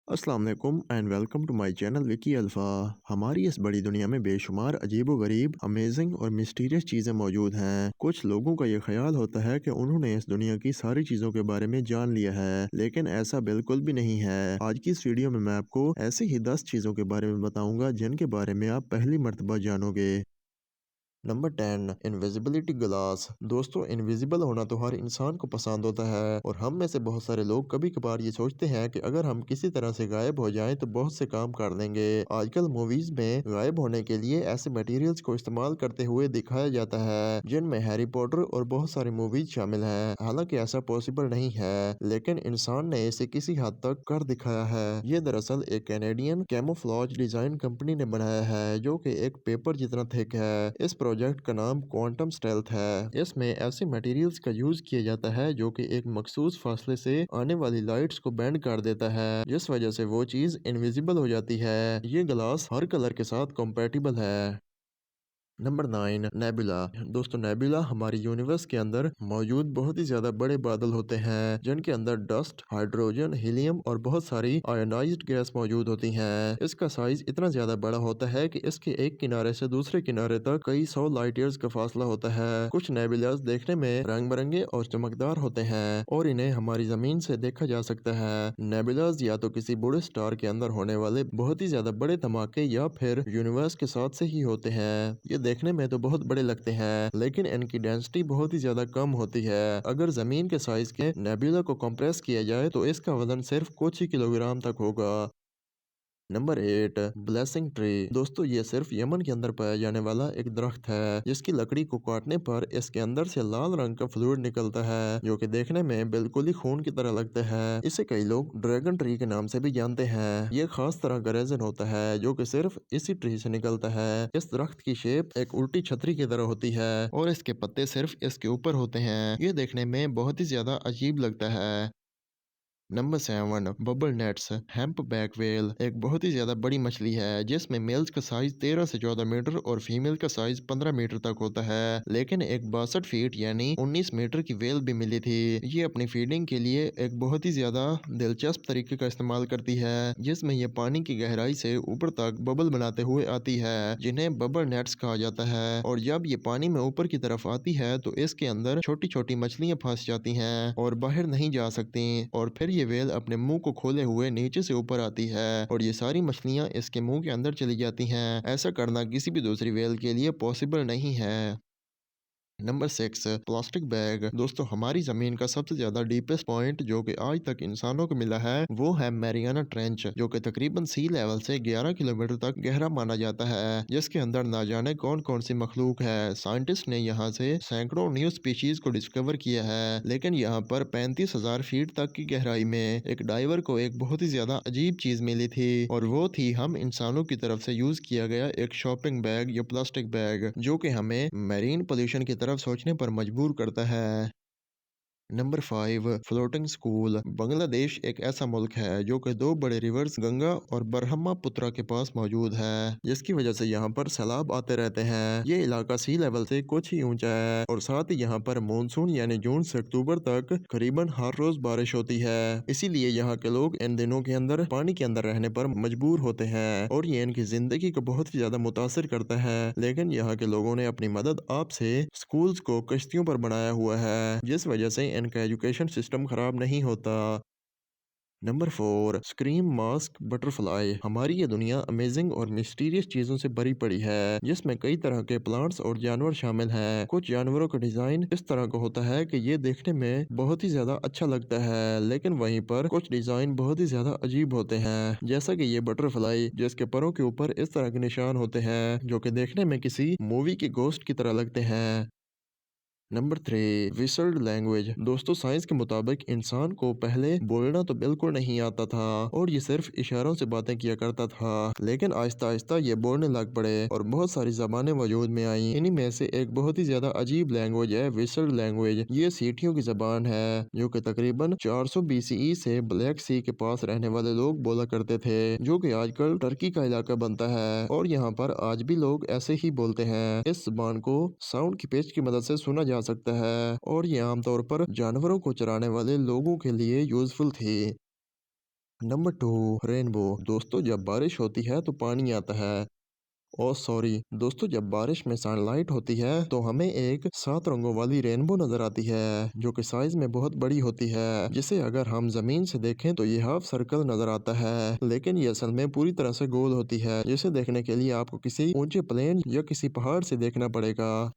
अस्सलाम वालेकुम and welcome to my channel Vicky Alpha. हमारी इस बड़ी दुनिया में बेशुमार अजीबो-गरीब, अमेजिंग और मिस्टीरियस चीज़ें मौजूद हैं। कुछ लोगों का ये ख्याल होता है कि उन्होंने इस दुनिया की सारी चीज़ों के बारे में जान लिया है, लेकिन ऐसा बिल्कुल भी नहीं है। आज की इस वीडियो में मैं आपको ऐसी ही 10 चीज़ों के बारे में बताऊंगा जिनके बारे में आप पहली मर्तबा जानोगे। Number 10, invisibility glass. दोस्तों, इनविजिबल होना तो हर इंसान को पसंद होता है और हम में से बहुत सारे लोग कभी कभार ये सोचते हैं कि अगर हम किसी तरह से गायब हो जाएं तो बहुत से काम कर लेंगे। आजकल मूवीज में गायब होने के लिए ऐसे मटेरियल्स को इस्तेमाल करते हुए दिखाया जाता है जिनमें हैरी पॉटर और बहुत सारी मूवीज शामिल हैं। हालांकि ऐसा पॉसिबल नहीं है, लेकिन इंसान ने इसे किसी हद तक कर दिखाया है। ये दरअसल एक कैनेडियन कैमोफ्लेज डिजाइन कंपनी ने बनाया है जो कि एक पेपर जितना थिक है। इस प्रोजेक्ट का नाम क्वांटम स्टेल्थ है। इसमें ऐसे मटेरियल्स का यूज किया जाता है जो कि एक मखसूस फासले से आने वाली लाइट्स को बेंड कर देता है, जिस वजह से वो चीज इनविजिबल हो जाती है। ये ग्लास हर कलर के साथ कंपैटिबल है। Number 9, nebula. दोस्तों, नेबुला हमारी यूनिवर्स के अंदर मौजूद बहुत ही ज्यादा बड़े बादल होते हैं जिनके अंदर डस्ट, हाइड्रोजन, हीलियम और बहुत सारी आयोनाइज्ड गैस मौजूद होती हैं। इसका साइज इतना ज्यादा बड़ा होता है कि इसके एक किनारे से दूसरे किनारे तक कई 100 लाइट ईयर्स का फासला होता है। कुछ नेबुलास देखने में रंग बिरंगे और चमकदार होते हैं और इन्हें हमारी जमीन से देखा जा सकता है। नेबुलास या तो किसी बड़े स्टार के अंदर होने वाले बहुत ही ज्यादा बड़े धमाके या फिर यूनिवर्स के साथ से ही होते हैं। ये देखने में तो बहुत बड़े लगते हैं, लेकिन इनकी डेंसिटी बहुत ही ज्यादा कम होती है। अगर जमीन के साइज के नेबुला को कंप्रेस किया जाए तो इसका वजन सिर्फ कुछ ही किलोग्राम तक होगा। Number 8, blessing tree. दोस्तों, ये सिर्फ यमन के अंदर पाया जाने वाला एक दरख्त है जिसकी लकड़ी को काटने पर इसके अंदर से लाल रंग का फ्लूइड निकलता है जो कि देखने में बिल्कुल ही खून की तरह लगता है। इसे कई लोग ड्रैगन ट्री के नाम से भी जानते हैं। ये खास तरह का रेजिन होता है जो कि सिर्फ इसी ट्री से निकलता है। इस दरख्त की शेप एक उल्टी छतरी की तरह होती है और इसके पत्ते सिर्फ इसके ऊपर होते हैं। ये देखने में बहुत ही ज्यादा अजीब लगता है। Number 7, bubble nets. Hemp back whale एक बहुत ही ज्यादा बड़ी मछली है जिसमें मेल्स का साइज 13 से 14 मीटर और फीमेल का साइज 15 मीटर तक होता है, लेकिन एक 62 फीट यानी 19 मीटर की व्हेल भी मिली थी। ये अपनी फीडिंग के लिए एक बहुत ही ज्यादा दिलचस्प तरीके का इस्तेमाल करती है जिसमें ये पानी की गहराई से ऊपर तक बबल बनाते हुए आती है जिन्हें बबल नेट्स कहा जाता है। और जब ये पानी में ऊपर की तरफ आती है तो इसके अंदर छोटी छोटी मछलियां फंस जाती हैं और बाहर नहीं जा सकती और फिर ये व्हेल अपने मुंह को खोले हुए नीचे से ऊपर आती है और ये सारी मछलियां इसके मुंह के अंदर चली जाती हैं। ऐसा करना किसी भी दूसरी व्हेल के लिए पॉसिबल नहीं है। Number 6, plastic bag. दोस्तों, हमारी जमीन का सबसे ज्यादा डीपेस्ट पॉइंट जो कि आज तक इंसानों को मिला है वो है मैरियाना ट्रेंच, जो कि तकरीबन सी लेवल से 11 किलोमीटर तक गहरा माना जाता है, जिसके अंदर ना जाने कौन कौन सी मखलूक है। साइंटिस्ट ने यहाँ से सैकड़ों न्यू स्पीशीज को डिस्कवर किया है, लेकिन यहाँ पर 35,000 फीट तक की गहराई में एक डाइवर को एक बहुत ही ज्यादा अजीब चीज मिली थी और वो थी हम इंसानों की तरफ से यूज किया गया एक शॉपिंग बैग या प्लास्टिक बैग, जो कि हमें मैरीन पोल्यूशन की तरफ सोचने पर मजबूर करता है। Number 5, floating school. बांग्लादेश एक ऐसा मुल्क है जो कि दो बड़े रिवर्स गंगा और ब्रह्मपुत्र के पास मौजूद है, जिसकी वजह से यहाँ पर सैलाब आते रहते हैं। ये इलाका सी लेवल से कुछ ही ऊंचा है और साथ ही यहाँ पर मानसून यानी जून से अक्टूबर तक करीबन हर रोज बारिश होती है। इसीलिए यहाँ के लोग इन दिनों के अंदर पानी के अंदर रहने पर मजबूर होते हैं और ये इनकी जिंदगी को बहुत ही ज्यादा मुतासिर करता है। लेकिन यहाँ के लोगों ने अपनी मदद आप से स्कूल्स को कश्तियों पर बनाया हुआ है, जिस वजह से इनका एजुकेशन सिस्टम खराब नहीं होता। Number 4, scream mask butterfly. हमारी ये दुनिया अमेजिंग और मिस्टीरियस चीजों से भरी पड़ी है जिसमें कई तरह के प्लांट्स और जानवर शामिल हैं। कुछ जानवरों का डिजाइन इस तरह का होता है कि ये देखने में बहुत ही ज्यादा अच्छा लगता है, लेकिन वहीं पर कुछ डिजाइन बहुत ही ज्यादा अजीब होते हैं, जैसा कि ये बटरफ्लाई जिसके परों के ऊपर इस तरह के निशान होते हैं जो कि देखने में किसी मूवी के घोस्ट की तरह लगते हैं। Number 3, whistled language. दोस्तों, साइंस के मुताबिक इंसान को पहले बोलना तो बिल्कुल नहीं आता था और ये सिर्फ इशारों से बातें किया करता था, लेकिन आहिस्ता आहिस्ता ये बोलने लग पड़े और बहुत सारी जबानें वजूद में आई। इन्हीं में से एक बहुत ही ज्यादा अजीब लैंग्वेज है विसर्ड लैंग्वेज। ये सीटियों की जबान है जो कि तकरीबन 400 BCE से ब्लैक सी के पास रहने वाले लोग बोला करते थे, जो कि आजकल टर्की का इलाका बनता है और यहाँ पर आज भी लोग ऐसे ही बोलते हैं। इस जबान को साउंड की पेच की मदद से सुना जा सकता है और ये आमतौर पर जानवरों को चराने वाले लोगों के लिए यूजफुल थी। Number 2, rainbow. दोस्तों, जब बारिश होती है तो पानी आता है। ओह सॉरी दोस्तों, जब बारिश में सनलाइट होती है तो हमें एक 7 रंगों वाली रेनबो नजर आती है, जो कि साइज में बहुत बड़ी होती है। जिसे अगर हम जमीन से देखें तो ये हाफ सर्कल नजर आता है, लेकिन ये असल में पूरी तरह से गोल होती है, जिसे देखने के लिए आपको किसी ऊंचे प्लेन या किसी पहाड़ से देखना पड़ेगा।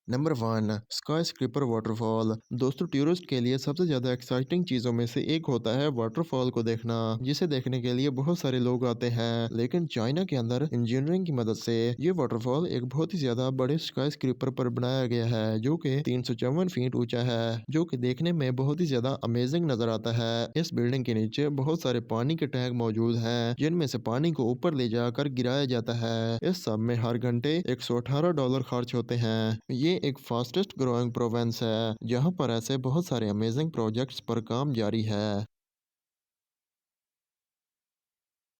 Number 1, sky scraper waterfall. दोस्तों, टूरिस्ट के लिए सबसे ज़्यादा एक्साइटिंग चीज़ों में से एक होता है वाटरफॉल को देखना, जिसे देखने के लिए बहुत सारे लोग आते हैं। लेकिन चाइना के अंदर इंजीनियरिंग की मदद से ये वाटरफॉल एक बहुत ही ज़्यादा बड़े स्काई स्क्रीपर पर बनाया गया है, जो कि 354 फीट ऊंचा है, जो कि देखने में बहुत ही ज़्यादा अमेजिंग नज़र आता है। इस बिल्डिंग के नीचे बहुत सारे पानी के टैंक मौजूद हैं, जिनमें से पानी को ऊपर ले जाकर गिराया जाता है। इस सब में हर घंटे $118 खर्च होते हैं। ये एक फास्टेस्ट ग्रोइंग प्रोविंस है, जहां पर ऐसे बहुत सारे अमेजिंग प्रोजेक्ट्स पर काम जारी है।